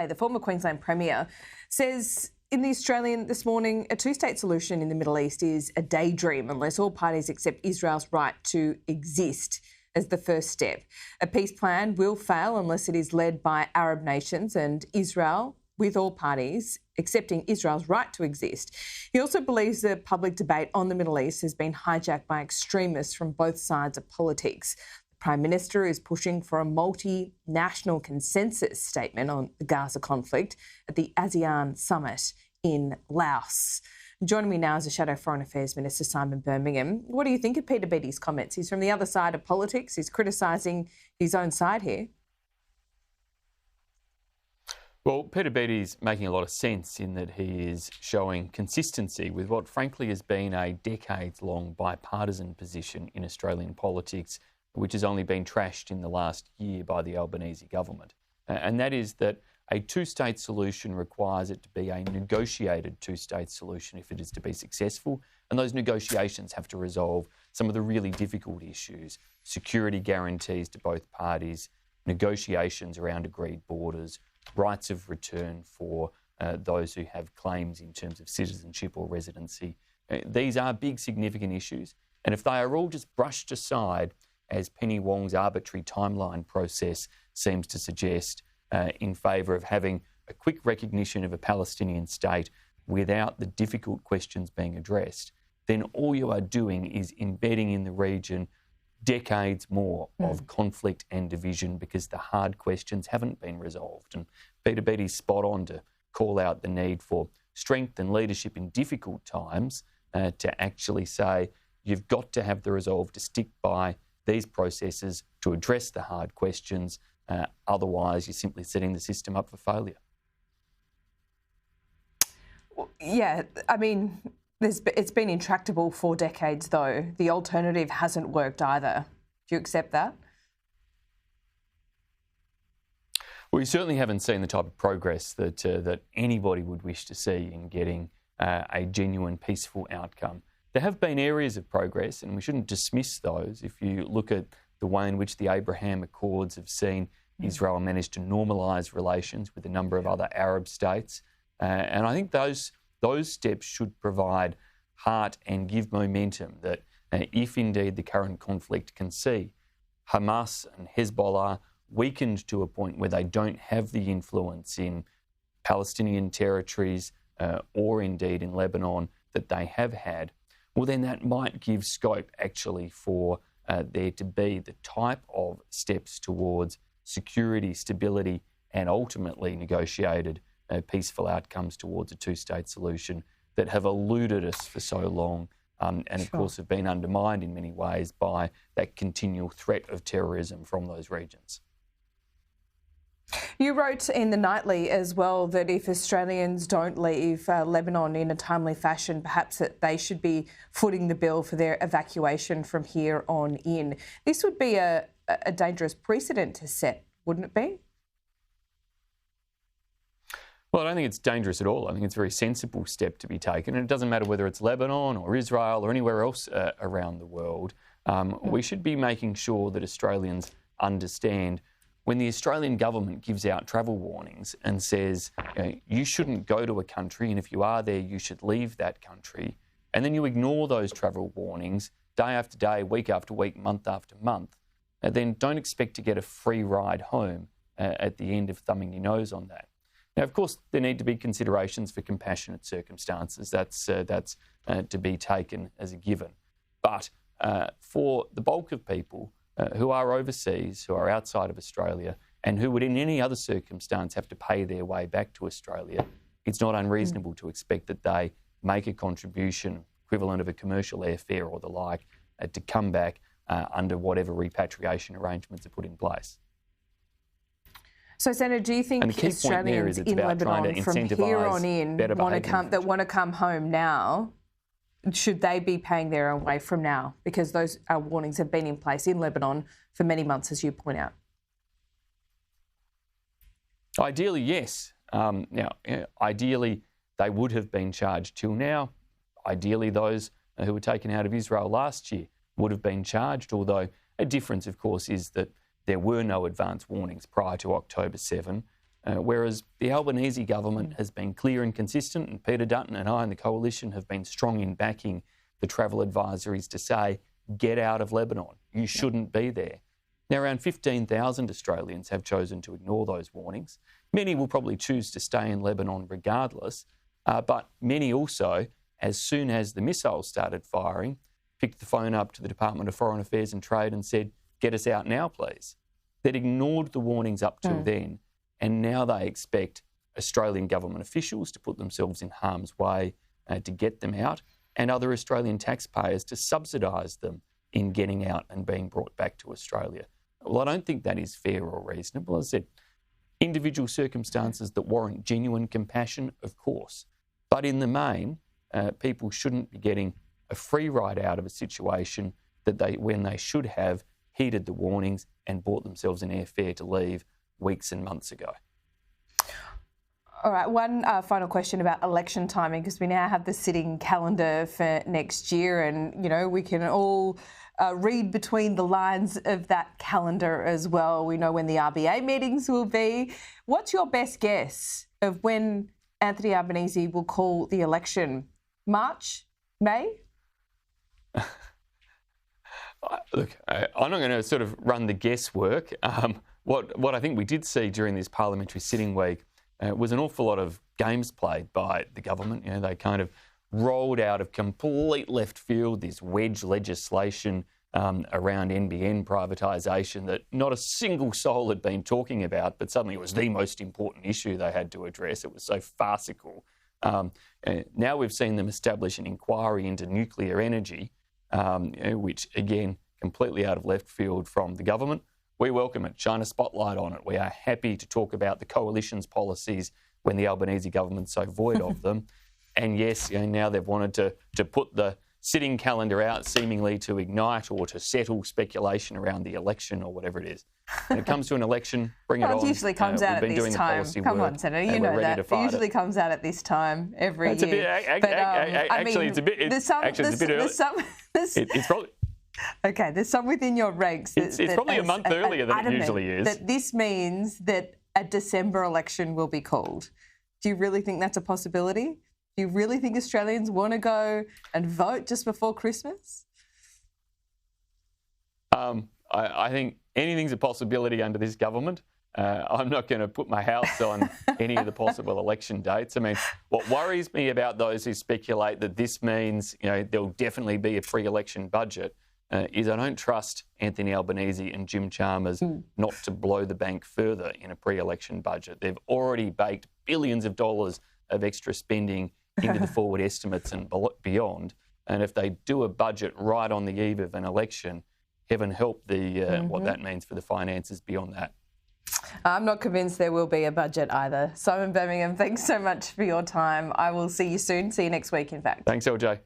The former Queensland Premier says in The Australian this morning, a two-state solution in the Middle East is a daydream unless all parties accept Israel's right to exist as the first step. A peace plan will fail unless it is led by Arab nations and Israel, with all parties accepting Israel's right to exist. He also believes the public debate on the Middle East has been hijacked by extremists from both sides of politics. Prime Minister is pushing for a multinational consensus statement on the Gaza conflict at the ASEAN summit in Laos. Joining me now is the Shadow Foreign Affairs Minister, Simon Birmingham. What do you think of Peter Beattie's comments? He's from the other side of politics. He's criticising his own side here. Well, Peter Beattie's making a lot of sense in that he is showing consistency with what frankly has been a decades-long bipartisan position in Australian politics, which has only been trashed in the last year by the Albanese government. And that is that a two-state solution requires it to be a negotiated two-state solution if it is to be successful. And those negotiations have to resolve some of the really difficult issues: security guarantees to both parties, negotiations around agreed borders, rights of return for those who have claims in terms of citizenship or residency. These are big, significant issues. And if they are all just brushed aside, as Penny Wong's arbitrary timeline process seems to suggest, in favour of having a quick recognition of a Palestinian state without the difficult questions being addressed, then all you are doing is embedding in the region decades more of conflict and division because the hard questions haven't been resolved. And Peter Beattie's spot on to call out the need for strength and leadership in difficult times to actually say you've got to have the resolve to stick by these processes to address the hard questions. Otherwise, you're simply setting the system up for failure. Yeah, I mean, it's been intractable for decades, though. The alternative hasn't worked either. Do you accept that? Well, we certainly haven't seen the type of progress that anybody would wish to see in getting a genuine, peaceful outcome. There have been areas of progress, and we shouldn't dismiss those. If you look at the way in which the Abraham Accords have seen Israel manage to normalise relations with a number of other Arab states, and I think those steps should provide heart and give momentum that if indeed the current conflict can see Hamas and Hezbollah weakened to a point where they don't have the influence in Palestinian territories or indeed in Lebanon that they have had, well, then that might give scope actually for there to be the type of steps towards security, stability, and ultimately negotiated peaceful outcomes towards a two-state solution that have eluded us for so long and, of course, have been undermined in many ways by that continual threat of terrorism from those regions. You wrote in the Nightly as well that if Australians don't leave Lebanon in a timely fashion, perhaps that they should be footing the bill for their evacuation from here on in. This would be a dangerous precedent to set, wouldn't it be? Well, I don't think it's dangerous at all. I think it's a very sensible step to be taken. And it doesn't matter whether it's Lebanon or Israel or anywhere else around the world. We should be making sure that Australians understand when the Australian government gives out travel warnings and says, you shouldn't go to a country, and if you are there, you should leave that country, and then you ignore those travel warnings day after day, week after week, month after month, then don't expect to get a free ride home at the end of thumbing your nose on that. Now, of course, there need to be considerations for compassionate circumstances. That's to be taken as a given. But for the bulk of people who are overseas, who are outside of Australia, and who would in any other circumstance have to pay their way back to Australia, it's not unreasonable to expect that they make a contribution equivalent of a commercial airfare or the like to come back under whatever repatriation arrangements are put in place. So, Senator, do you think Australians in Lebanon from here on in want to come home now, should they be paying their own way from now? Because those warnings have been in place in Lebanon for many months, as you point out. Ideally, yes. Ideally, they would have been charged till now. Ideally, those who were taken out of Israel last year would have been charged, although a difference, of course, is that there were no advance warnings prior to October 7. whereas the Albanese government has been clear and consistent, and Peter Dutton and I and the coalition have been strong in backing the travel advisories to say, get out of Lebanon. You shouldn't be there. Now, around 15,000 Australians have chosen to ignore those warnings. Many will probably choose to stay in Lebanon regardless, but many also, as soon as the missiles started firing, picked the phone up to the Department of Foreign Affairs and Trade and said, get us out now, please. They'd ignored the warnings up till then, and now they expect Australian government officials to put themselves in harm's way to get them out, and other Australian taxpayers to subsidise them in getting out and being brought back to Australia. Well, I don't think that is fair or reasonable. As I said, individual circumstances that warrant genuine compassion, of course. But in the main, people shouldn't be getting a free ride out of a situation when they should have heeded the warnings and bought themselves an airfare to leave weeks and months ago. All right, one final question about election timing, because we now have the sitting calendar for next year, and, you know, we can all read between the lines of that calendar as well. We know when the RBA meetings will be. What's your best guess of when Anthony Albanese will call the election? March? May? Look, I'm not going to sort of run the guesswork. What I think we did see during this parliamentary sitting week was an awful lot of games played by the government. You know, they kind of rolled out of complete left field this wedge legislation around NBN privatisation that not a single soul had been talking about, but suddenly it was the most important issue they had to address. It was so farcical. Now we've seen them establish an inquiry into nuclear energy, which, again, completely out of left field from the government. We welcome it, shine a spotlight on it. We are happy to talk about the coalition's policies when the Albanese government's so void of them. And yes, you know, now they've wanted to put the sitting calendar out seemingly to ignite or to settle speculation around the election or whatever it is. When it comes to an election, bring it on. It usually comes out at this time. Come on, Senator, you know that. It usually comes out at this time every year. Actually, it's a bit early. It's probably... Okay, there's some within your ranks. It's probably a month earlier than it usually is. That this means that a December election will be called. Do you really think that's a possibility? Do you really think Australians want to go and vote just before Christmas? I think anything's a possibility under this government. I'm not going to put my house on any of the possible election dates. I mean, what worries me about those who speculate that this means, you know, there'll definitely be a pre-election budget is I don't trust Anthony Albanese and Jim Chalmers not to blow the bank further in a pre-election budget. They've already baked billions of dollars of extra spending into the forward estimates and beyond. And if they do a budget right on the eve of an election, heaven help what that means for the finances beyond that. I'm not convinced there will be a budget either. Simon Birmingham, thanks so much for your time. I will see you soon. See you next week, in fact. Thanks, LJ.